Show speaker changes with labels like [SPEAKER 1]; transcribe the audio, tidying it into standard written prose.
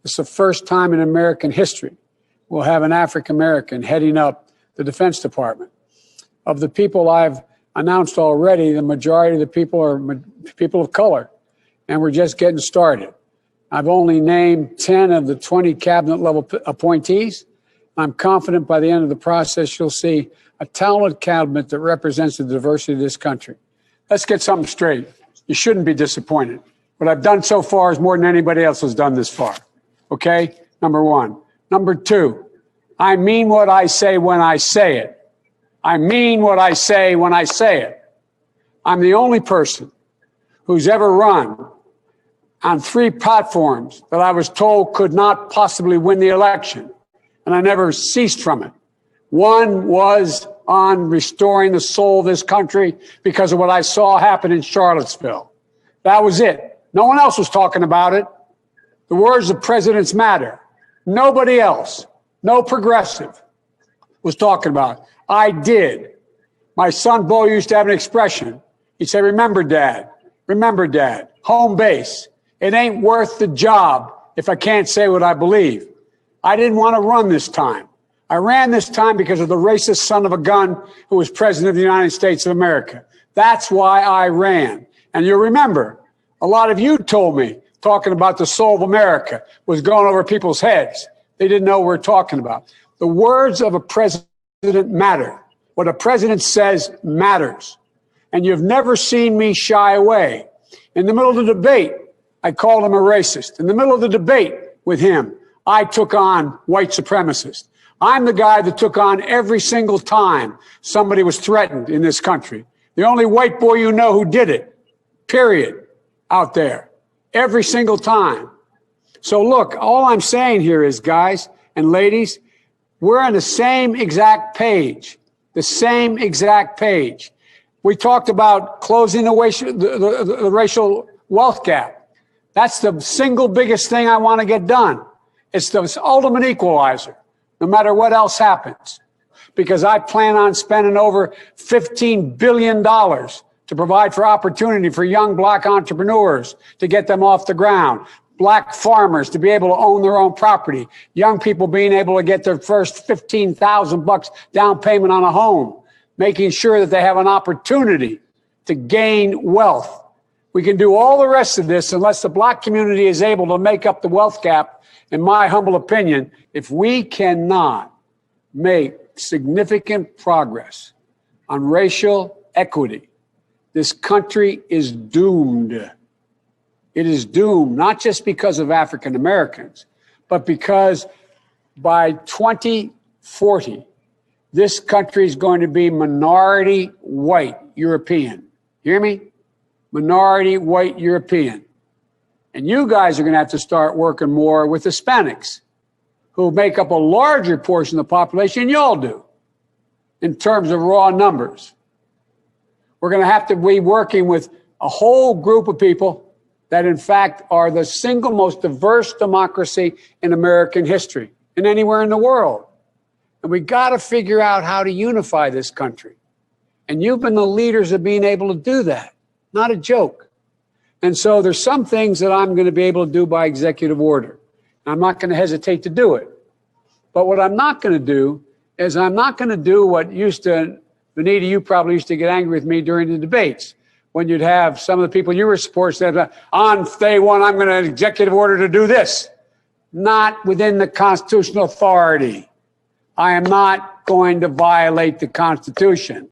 [SPEAKER 1] It's the first time in American history we'll have an African American heading up the Defense Department. Of the people I've announced already, the majority of the people are people of color, and we're just getting started. I've only named 10 of the 20 cabinet level appointees. I'm confident by the end of the process, you'll see a talented cabinet that represents the diversity of this country. Let's get something straight. You shouldn't be disappointed. What I've done so far is more than anybody else has done this far. Okay? Number one. Number two, I mean what I say when I say it. I mean what I say when I say it. I'm the only person who's ever run on 3 platforms that I was told could not possibly win the election, and I never ceased from it. One was on restoring the soul of this country because of what I saw happen in Charlottesville. That was it. No one else was talking about it. The words of presidents matter. Nobody else, no progressive, was talking about it. I did. My son Bo used to have an expression. He'd say, remember, Dad, home base. It ain't worth the job if I can't say what I believe. I didn't want to run this time. I ran this time because of the racist son of a gun who was president of the United States of America. That's why I ran. And you'll remember, a lot of you told me talking about the soul of America was going over people's heads. They didn't know what we're talking about. The words of a president matter. What a president says matters. And you've never seen me shy away. In the middle of the debate, I called him a racist. In the middle of the debate with him, I took on white supremacists. I'm the guy that took on every single time somebody was threatened in this country. The only white boy you know who did it, period, out there. Every single time. So look, all I'm saying here is, guys and ladies, we're on the same exact page. The same exact page. We talked about closing the racial wealth gap. That's the single biggest thing I want to get done. It's the ultimate equalizer, no matter what else happens. Because I plan on spending over $15 billion to provide for opportunity for young black entrepreneurs to get them off the ground. Black farmers to be able to own their own property. Young people being able to get their first $15,000 down payment on a home. Making sure that they have an opportunity to gain wealth. We can do all the rest of this unless the black community is able to make up the wealth gap. In my humble opinion, if we cannot make significant progress on racial equity, this country is doomed. It is doomed, not just because of African Americans, but because by 2040, this country is going to be minority white European. Hear me? Minority white European. And you guys are going to have to start working more with Hispanics, who make up a larger portion of the population than y'all do in terms of raw numbers. We're going to have to be working with a whole group of people that, in fact, are the single most diverse democracy in American history and anywhere in the world. And we got to figure out how to unify this country. And you've been the leaders of being able to do that. Not a joke. And so there's some things that I'm going to be able to do by executive order. I'm not going to hesitate to do it. But what I'm not going to do is I'm not going to do what Vanita, you probably used to get angry with me during the debates, when you'd have some of the people you were supporting say, on day one, I'm going to executive order to do this. Not within the constitutional authority. I am not going to violate the Constitution.